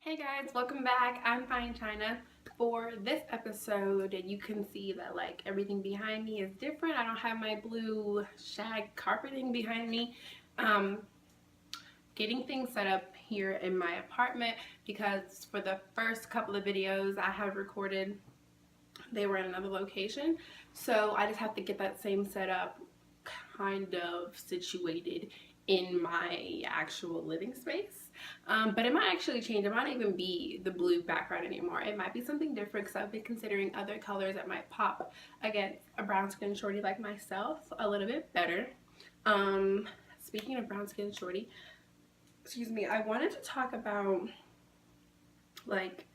Hey guys, welcome back. I'm Fine China. For this episode, you can see that like everything behind me is different. I don't have my blue shag carpeting behind me. Um, Getting things set up here in my apartment because for the first couple of videos I have recorded, they were in another location. So I just have to get that same setup kind of situated in my actual living space. But it might actually change. It might even be the blue background anymore. It might be something different because I've been considering other colors that might pop against a brown skin shorty like myself a little bit better. Speaking of brown skin shorty, excuse me, I wanted to talk about, like,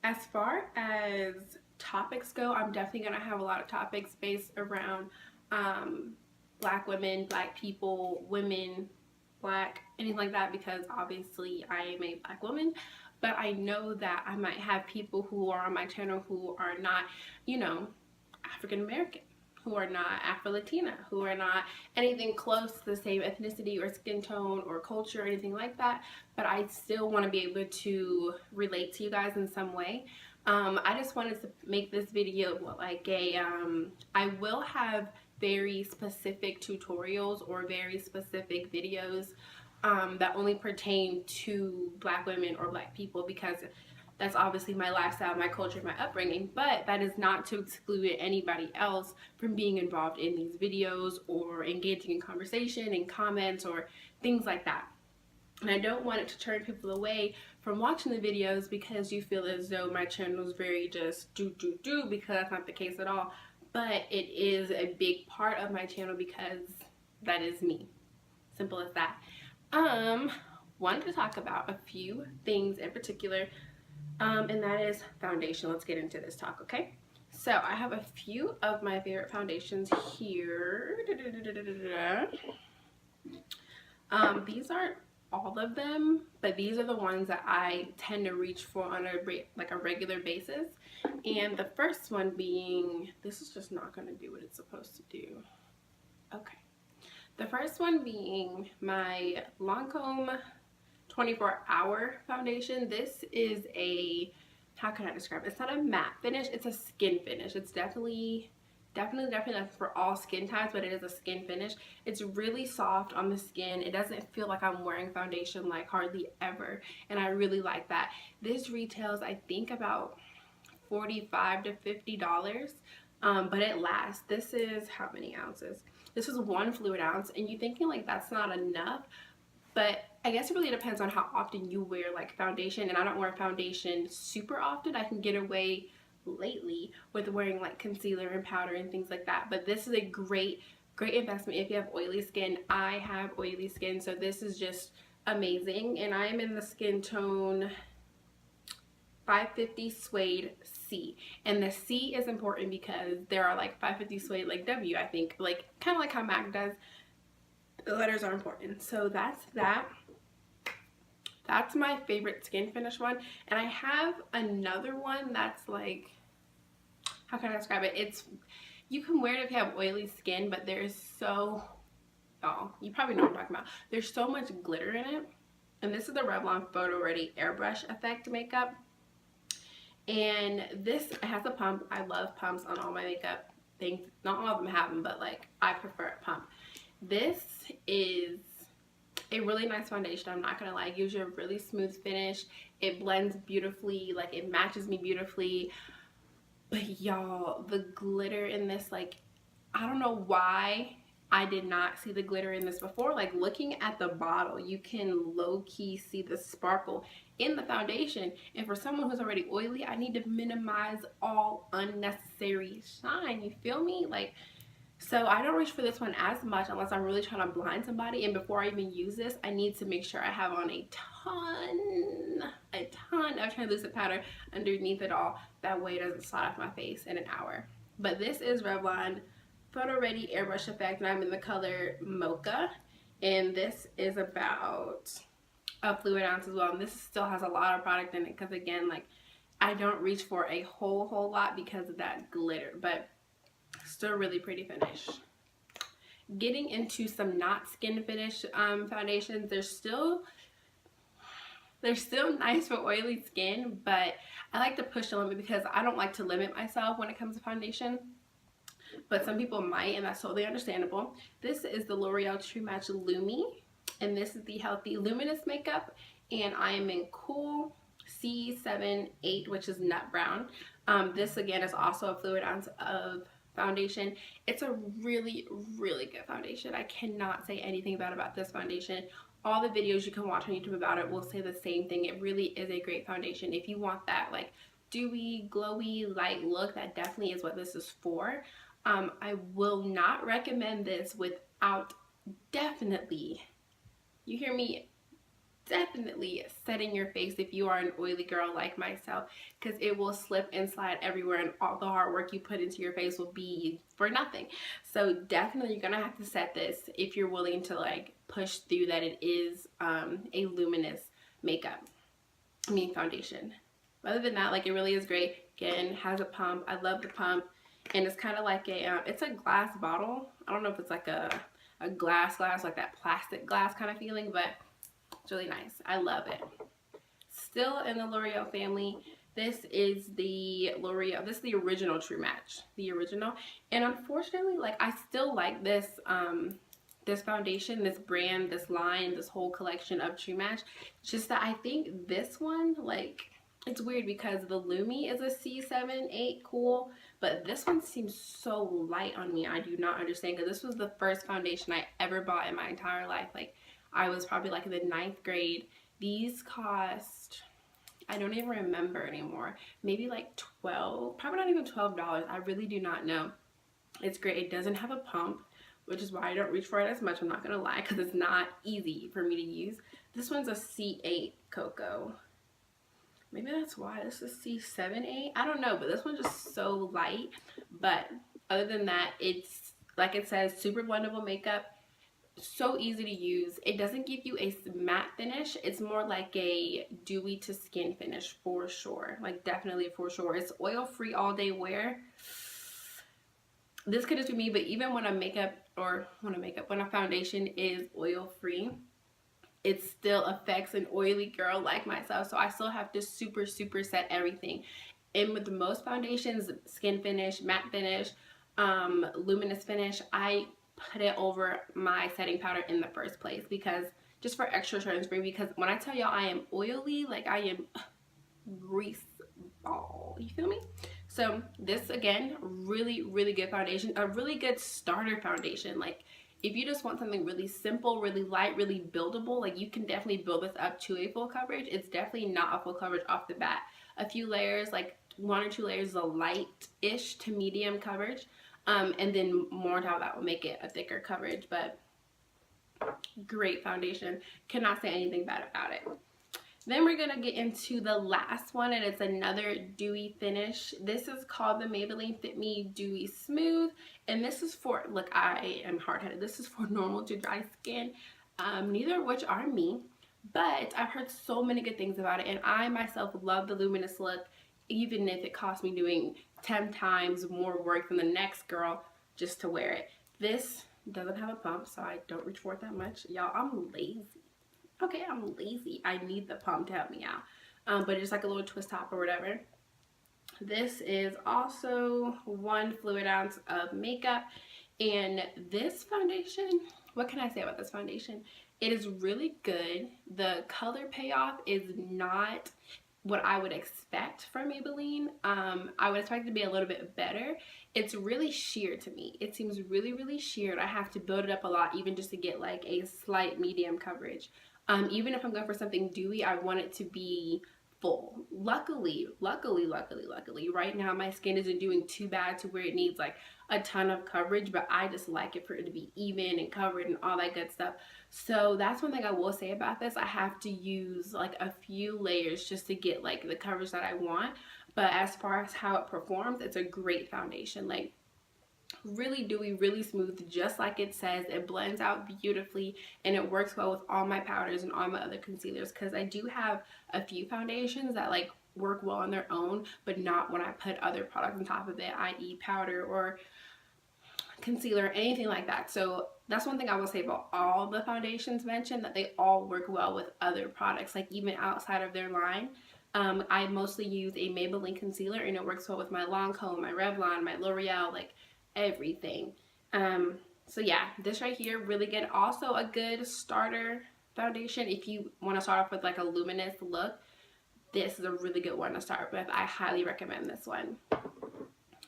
as far as topics go, I'm definitely going to have a lot of topics based around black women, black people, women, black, anything like that, because obviously I am a black woman. But I know that I might have people who are on my channel who are not, African American, who are not Afro-Latina, who are not anything close to the same ethnicity or skin tone or culture or anything like that, but I still want to be able to relate to you guys in some way. I just wanted to make this video like I will have very specific tutorials or very specific videos that only pertain to black women or black people, because that's obviously my lifestyle, my culture, my upbringing, but that is not to exclude anybody else from being involved in these videos or engaging in conversation and comments or things like that. And I don't want it to turn people away from watching the videos because you feel as though my channel is very just do, because that's not the case at all. But it is a big part of my channel because that is me. Simple as that. Wanted to talk about a few things in particular, and that is foundation. Let's get into this talk, okay? So I have a few of my favorite foundations here. These aren't all of them, but these are the ones that I tend to reach for on a regular basis. And the first one being, this is just not going to do what it's supposed to do. Okay. The first one being my Lancome 24-hour foundation. This is a, how can I describe it? It's not a matte finish, it's a skin finish. It's definitely not for all skin types, but it is a skin finish. It's really soft on the skin. It doesn't feel like I'm wearing foundation like hardly ever, and I really like that. This retails, I think, about $45 to $50, but it lasts. This is how many ounces? This is 1 fluid ounce, and you're thinking like that's not enough, but I guess it really depends on how often you wear like foundation, and I don't wear foundation super often. I can get away lately with wearing like concealer and powder and things like that, but this is a great investment if you have oily skin. I have oily skin, so this is just amazing, and I am in the skin tone 550 Suede C, and the C is important because there are like 550 Suede like W, I think, like kind of like how MAC does. The letters are important. So that's my favorite skin finish one. And I have another one that's like, how can I describe it? It's, you can wear it if you have oily skin, but there's so, oh, you probably know what I'm talking about. There's so much glitter in it. And this is the Revlon Photoready Airbrush Effect makeup. And this has a pump. I love pumps on all my makeup things. Not all of them have them, but like I prefer a pump. This is a really nice foundation, I'm not gonna lie. It gives you a really smooth finish. It blends beautifully, like it matches me beautifully. But y'all, the glitter in this, like, I don't know why I did not see the glitter in this before. Like, looking at the bottle, you can low-key see the sparkle in the foundation. And for someone who's already oily, I need to minimize all unnecessary shine, you feel me? Like, so I don't reach for this one as much unless I'm really trying to blind somebody. And before I even use this, I need to make sure I have on a ton of translucent powder underneath it all. That way it doesn't slide off my face in an hour. But this is Revlon Photoready Airbrush Effect, and I'm in the color Mocha. And this is about a fluid ounce as well. And this still has a lot of product in it because, again, like, I don't reach for a whole lot because of that glitter. But still really pretty finish. Getting into some not skin finish foundations, there's still They're still nice for oily skin, but I like to push the limit because I don't like to limit myself when it comes to foundation. But some people might, and that's totally understandable. This is the L'Oreal True Match LUMI, and this is the Healthy Luminous Makeup, and I am in Cool C78, which is nut brown. This again is also a fluid ounce of foundation. It's a really, really good foundation. I cannot say anything bad about this foundation. All the videos you can watch on YouTube about it will say the same thing. It really is a great foundation. If you want that like dewy, glowy, light look, that definitely is what this is for. I will not recommend this without definitely, you hear me, definitely setting your face if you are an oily girl like myself, because it will slip and slide everywhere and all the hard work you put into your face will be for nothing. So definitely you're gonna have to set this if you're willing to like push through that it is a luminous foundation. Other than that, like, it really is great. Again, has a pump. I love the pump, and it's kind of like a it's a glass bottle. I don't know if it's like a glass like that plastic glass kind of feeling, but it's really nice. I love it. Still in the L'Oreal family, this is the L'Oreal. This is the original True Match, the original. And unfortunately, like, I still like this this foundation, this brand, this line, this whole collection of True Match. Just that I think this one, like, it's weird because the LUMI is a C78 Cool, but this one seems so light on me. I do not understand, because this was the first foundation I ever bought in my entire life. Like, I was probably like in the 9th grade. These cost, I don't even remember anymore, maybe like 12, probably not even $12. I really do not know. It's great. It doesn't have a pump, which is why I don't reach for it as much. I'm not gonna lie, because it's not easy for me to use. This one's a C8 Cocoa. Maybe that's why this is C78. I don't know, but this one's just so light. But other than that, it's, like it says, super blendable makeup. So easy to use. It doesn't give you a matte finish. It's more like a dewy to skin finish for sure. Like, definitely for sure. It's oil free all day wear. This could just be me, but even when when a foundation is oil free, it still affects an oily girl like myself. So I still have to super set everything. And with most foundations, skin finish, matte finish, luminous finish, I put it over my setting powder in the first place, because just for extra transparency. Because when I tell y'all I am oily, like, I am grease ball, you feel me? So this, again, really good foundation, a really good starter foundation. Like, if you just want something really simple, really light, really buildable, like, you can definitely build this up to a full coverage. It's definitely not a full coverage off the bat. A few layers, like 1 or 2 layers, is a light-ish to medium coverage. And then more on top of that will make it a thicker coverage, but great foundation. Cannot say anything bad about it. Then we're going to get into the last one, and it's another dewy finish. This is called the Maybelline Fit Me Dewy Smooth, and this is for, look, I am hard-headed. This is for normal to dry skin, neither of which are me, but I've heard so many good things about it, and I myself love the luminous look, even if it costs me doing 10 times more work than the next girl just to wear it. This doesn't have a pump, so I don't reach for it that much. Y'all, I'm lazy. Okay, I'm lazy. I need the pump to help me out. But it's like a little twist top or whatever. This is also 1 fluid ounce of makeup. And this foundation, what can I say about this foundation? It is really good. The color payoff is not what I would expect from Maybelline. I would expect it to be a little bit better. It's really sheer to me. It seems really sheered. I have to build it up a lot, even just to get like a slight medium coverage. Even if I'm going for something dewy, I want it to be full. Luckily, right now my skin isn't doing too bad to where it needs like a ton of coverage, but I just like it for it to be even and covered and all that good stuff. So that's one thing I will say about this. I have to use like a few layers just to get like the coverage that I want. But as far as how it performs, it's a great foundation. Like, really dewy, really smooth, just like it says. It blends out beautifully, and it works well with all my powders and all my other concealers, because I do have a few foundations that like work well on their own, but not when I put other products on top of it, i.e. powder or concealer, anything like that. So That's one thing I will say about all the foundations mentioned, that they all work well with other products, like even outside of their line. I mostly use a Maybelline concealer, and it works well with my Lancome, my Revlon, my L'Oreal, like everything. So yeah, this right here, really good. Also a good starter foundation if you want to start off with like a luminous look. This is a really good one to start with. I highly recommend this one.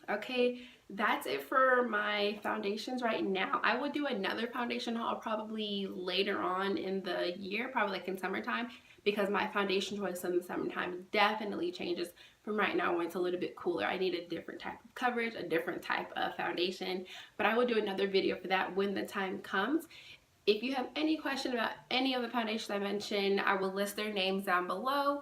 Okay, that's it for my foundations right now. I will do another foundation haul probably later on in the year, probably like in summertime, because my foundation choice in the summertime definitely changes from right now when it's a little bit cooler. I need a different type of coverage, a different type of foundation, but I will do another video for that when the time comes. If you have any question about any of the foundations I mentioned, I will list their names down below.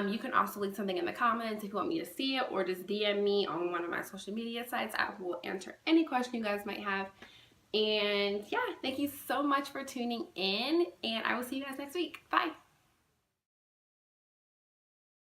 You can also leave something in the comments if you want me to see it, or just DM me on one of my social media sites. I will answer any question you guys might have. And yeah, thank you so much for tuning in, and I will see you guys next week. Bye.